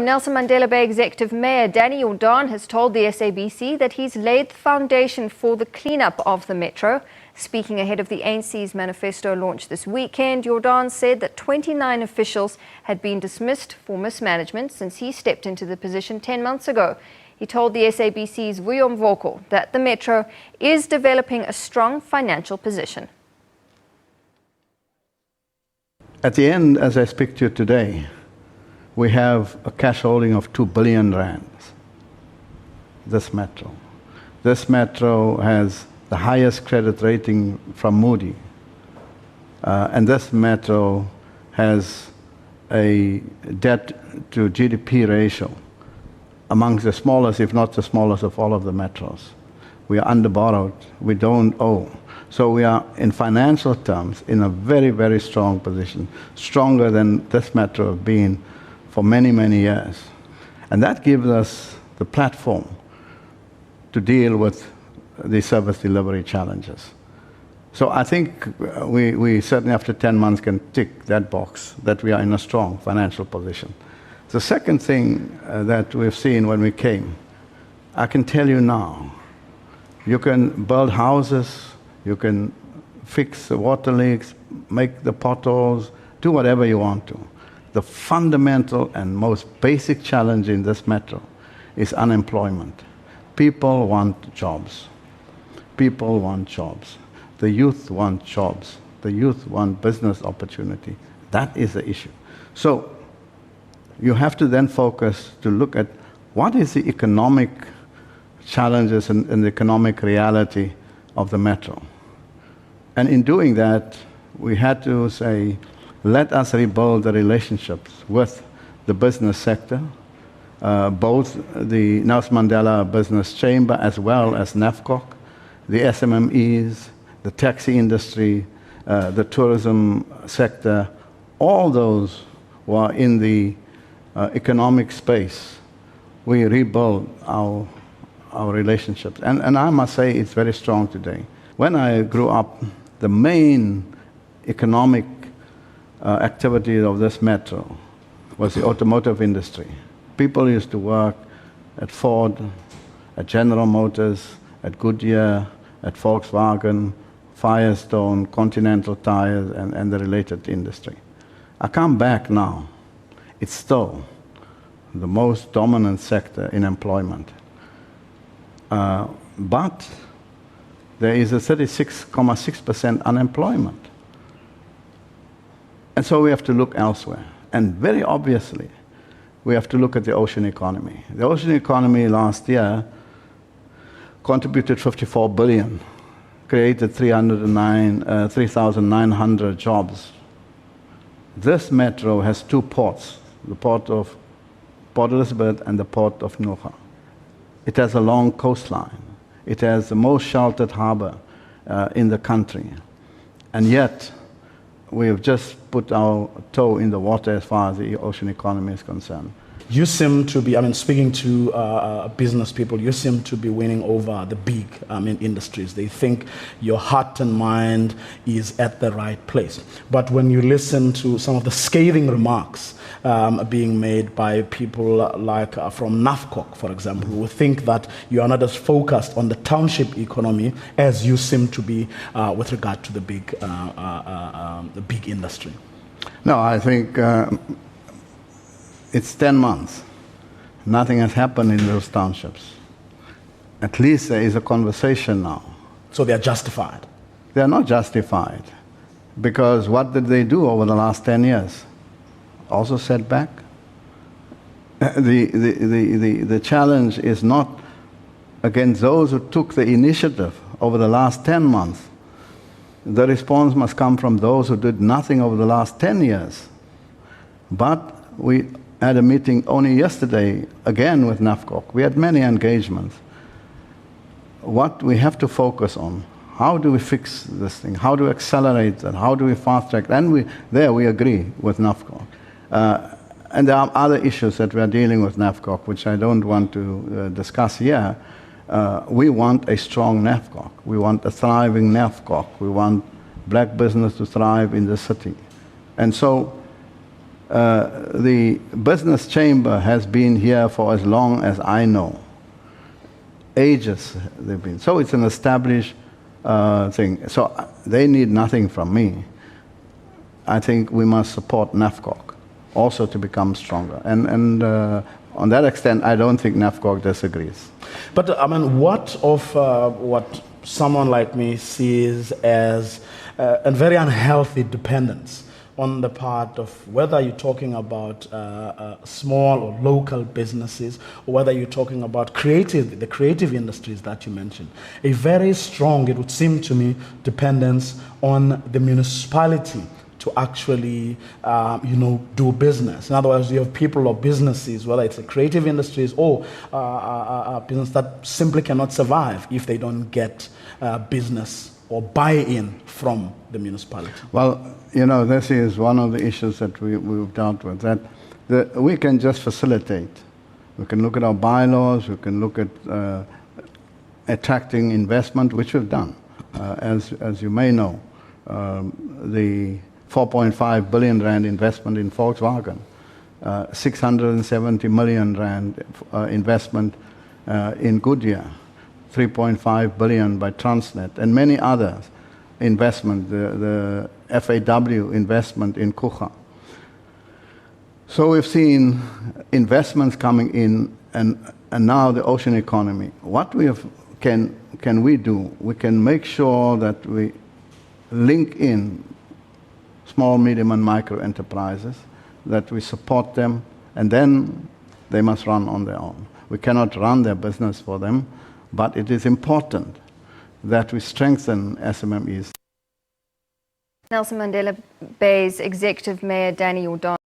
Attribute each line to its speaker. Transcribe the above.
Speaker 1: Nelson Mandela Bay Executive Mayor Jordaan has told the SABC that he's laid the foundation for the cleanup of the metro. Speaking ahead of the ANC's Manifesto launch this weekend, Jordaan said that 29 officials had been dismissed for mismanagement since he stepped into the position 10 months ago. He told the SABC's Vuyo Mvoko that the metro is developing a strong financial position.
Speaker 2: At the end, as I speak to you today, we have a cash holding of 2 billion rands. This metro. This metro has the highest credit rating from Moody. And this metro has a debt to GDP ratio amongst the smallest, if not the smallest, of all of the metros. We are underborrowed. We don't owe. So we are, in financial terms, in a very, very strong position, stronger than this metro have been for many, many years. And that gives us the platform to deal with the service delivery challenges. So I think we certainly after 10 months can tick that box, that we are in a strong financial position. The second thing that we've seen when we came, I can tell you now, you can build houses, you can fix the water leaks, make the potholes, do whatever you want to. The fundamental and most basic challenge in this metro is unemployment. People want jobs. People want jobs. The youth want jobs. The youth want business opportunity. That is the issue. So you have to then focus to look at what is the economic challenges and the economic reality of the metro. And in doing that, we had to say, let us rebuild the relationships with the business sector, both the Nelson Mandela Business Chamber as well as NAFCOC, the SMMEs, the taxi industry, the tourism sector, all those who are in the economic space. We rebuild our relationships. And I must say it's very strong today. When I grew up, the main economic activity of this metro was the automotive industry. People used to work at Ford, at General Motors, at Goodyear, at Volkswagen, Firestone, Continental Tires, and the related industry. I come back now. It's still the most dominant sector in employment. But there is a 36.6% unemployment. And so we have to look elsewhere. And very obviously, we have to look at the ocean economy. The ocean economy last year contributed 54 billion, created 3,900 jobs. This metro has two ports, the port of Port Elizabeth and the port of Nuga. It has a long coastline. It has the most sheltered harbor in the country. And yet, we have just put our toe in the water as far as the ocean economy is concerned.
Speaker 3: You seem to be, speaking to business people, you seem to be winning over the big industries. They think your heart and mind is at the right place. But when you listen to some of the scathing remarks being made by people like from NAFCOC, for example, who think that you are not as focused on the township economy as you seem to be with regard to the big industry.
Speaker 2: No, I think it's 10 months. Nothing has happened in those townships. At least there is a conversation now.
Speaker 3: So they're justified?
Speaker 2: They're not justified. Because what did they do over the last 10 years? Also set back. The challenge is not against those who took the initiative over the last 10 months. The response must come from those who did nothing over the last 10 years. But we had a meeting only yesterday, again with NAFCOC. We had many engagements. What we have to focus on, how do we fix this thing? How do we accelerate that? How do we fast track? And we agree with NAFCOC. And there are other issues that we are dealing with NAFCOC, which I don't want to discuss here. We want a strong NAFCOC. We want a thriving NAFCOC. We want black business to thrive in the city. And so The business chamber has been here for as long as I know. Ages they've been. So it's an established thing. So they need nothing from me. I think we must support NAFCOC also to become stronger. And on that extent, I don't think NAFCOC disagrees.
Speaker 3: But I mean, what of what someone like me sees as a very unhealthy dependence on the part of whether you're talking about small or local businesses, or whether you're talking about the creative industries that you mentioned. A very strong, it would seem to me, dependence on the municipality to actually, do business. In other words, you have people or businesses, whether it's the creative industries or business that simply cannot survive if they don't get business or buy-in from the municipality.
Speaker 2: Well, this is one of the issues that we've dealt with, that we can just facilitate. We can look at our bylaws, we can look at attracting investment, which we've done. As you may know, the 4.5 billion rand investment in Volkswagen, 670 million rand investment in Goodyear, 3.5 billion by Transnet, and many others investment, the FAW investment in Kucha. So we've seen investments coming in, and now the ocean economy. What can we do? We can make sure that we link in small, medium, and micro enterprises, that we support them, and then they must run on their own. We cannot run their business for them, but it is important that we strengthen SMMEs.
Speaker 1: Nelson Mandela Bay's Executive Mayor Danny Jordaan.